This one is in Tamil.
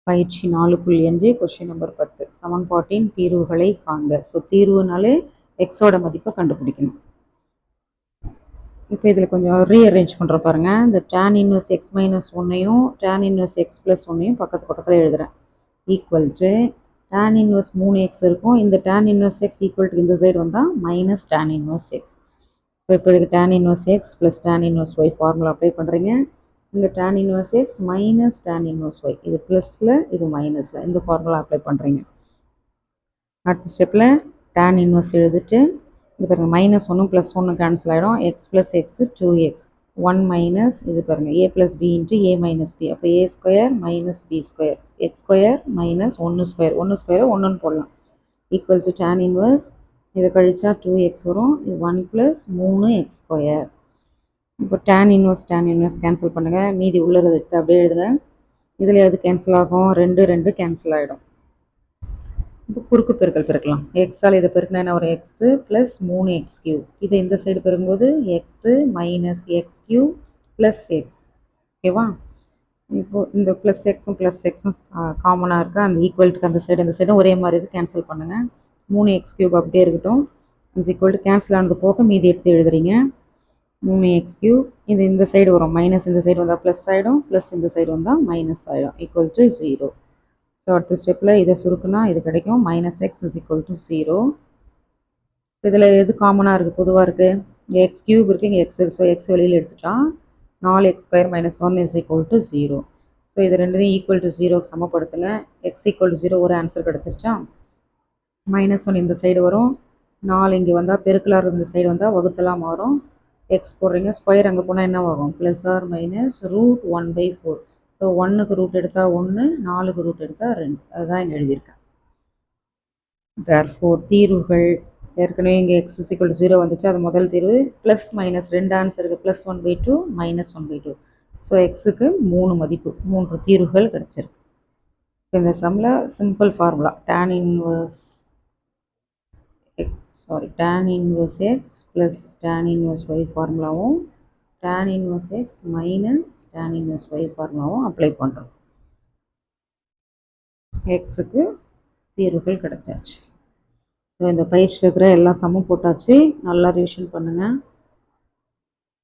பயிற்சி 4.5 கொஸ்டின் நம்பர் 10 சமன்பாட்டின் தீர்வுகளை காண்க. ஸோ தீர்வுனாலே எக்ஸோட மதிப்பை கண்டுபிடிக்கணும். இப்போ இதில் கொஞ்சம் ரீஅரேஞ்ச் பண்ணுற பாருங்க. இந்த tan இன்வர்ஸ் எக்ஸ் மைனஸ் ஒன்னையும் tan இன்வர்ஸ் எக்ஸ் ப்ளஸ் ஒன்னையும் பக்கத்து பக்கத்தில் எழுதுகிறேன். Equal to tan inverse 3x இருக்கும். இந்த tan inverse x equal to இந்த சைடு வந்தால் minus tan inverse x. So இப்போ இதுக்கு tan inverse x plus tan inverse y formula apply பண்ணுறீங்க. இங்கே tan inverse x minus tan inverse y, இது ப்ளஸில் இது மைனஸில், இந்த ஃபார்முலா அப்ளை பண்ணுறீங்க. அடுத்த ஸ்டெப்பில் tan இன்வர்ஸ் எழுதிட்டு இது பாருங்கள், மைனஸ் ஒன்று ப்ளஸ் ஒன்று கேன்சல் ஆகிடும். X plus x 2x, 1 minus இது பாருங்கள் A plus B into A minus B, அப்போ A square minus B square, X square minus ஒன்று ஸ்கொயர், ஒன்று ஸ்கொயர் ஒன்றுன்னு போடலாம். ஈக்குவல் டு tan இன்வர்ஸ், இதை கழிச்சா 2x வரும், இது 1 ப்ளஸ் 3x ஸ்கொயர். இப்போ tan இன்வர்ஸ் கேன்சல் பண்ணுங்கள், மீதி உள்ளதை எடுத்து அப்படியே எழுதுங்க. இதில் எது கேன்சல் ஆகும்? 2 கேன்சல் ஆகிடும். இப்போ குறுக்கு பெருக்கல் பெருக்கலாம். எக்ஸால் இதை பெருக்கினா என்ன ஒரு எக்ஸு ப்ளஸ் 3x3, இதை இந்த சைடு பெருக்கும்போது x minus x3 plus X. ஓகேவா? இப்போது இந்த ப்ளஸ் எக்ஸும் காமனாக இருக்கா, அந்த ஈக்குவல்ட்டுக்கு அந்த சைடு இந்த சைடும் ஒரே மாதிரி இருக்குது, கேன்சல் பண்ணுங்கள். 3x3 அப்படியே இருக்கட்டும். இஸ் ஈக்குவல் டு கேன்சல் ஆனது போக மீதி எடுத்து எழுதுறீங்க. 3x3, இது இந்த சைடு வரும், மைனஸ் இந்த சைடு வந்தால் ப்ளஸ் ஆகிடும், ப்ளஸ் இந்த சைடு வந்தால் மைனஸ் ஆகிடும், ஈக்குவல் டு 0. ஸோ அடுத்த ஸ்டெப்பில் இதை சுருக்குனா இது கிடைக்கும், minus X is equal to 0. இதில் எது காமனாக இருக்குது, பொதுவாக இருக்குது? எக்ஸ் கியூப் இருக்குது, இங்கே எக்ஸ் இருக்குது. ஸோ எக்ஸ் வெளியில் எடுத்துட்டா 4x square minus 1 is equal to 0. So இது ரெண்டுத்தையும் ஈக்குவல் டு 0க்கு சமப்படுத்துங்க. எக்ஸ் ஈக்குவல் டு 0 ஒரு ஆன்சர் கிடச்சிருச்சா? மைனஸ் 1 இந்த சைடு வரும், 4 இங்கே வந்தால் பெருக்கலாக இந்த சைடு வந்தால் வகுத்தலாம் மாறும். எக்ஸ் போடுறீங்க, ஸ்கொயர் அங்கே போனால் என்ன ஆகும்? Plus or minus root 1/4. So 1க்கு ரூட் எடுத்தால் 1, 4க்கு ரூட் எடுத்தால் 2. அதுதான் இங்கே எழுதியிருக்கேன். தேர்ஃபோர் தீர்வுகள் ஏற்கனவே இங்கே எக்ஸ் இஸ் ஈக்குவல் டு 0 வந்துச்சு, அது முதல் தீர்வு. ப்ளஸ் மைனஸ் 2 ஆன்சருக்கு ப்ளஸ் 1/2 மைனஸ் 1/2. ஸோ எக்ஸுக்கு 3 மதிப்பு, 3 தீர்வுகள் கிடச்சிருக்கு. இந்த சம்மில் simple formula tan inverse x plus tan inverse y ஃபார்முலாவும் tan inverse x minus tan inverse y ஃபார்முலாவும் அப்ளை பண்ணுறோம். எக்ஸுக்கு தீர்வுகள் கிடச்சாச்சு. ஸோ இந்த பயிற்சியில் இருக்கிற எல்லா சம்மும் போட்டாச்சு. நல்லா ரிவிஷன் பண்ணுங்கள்.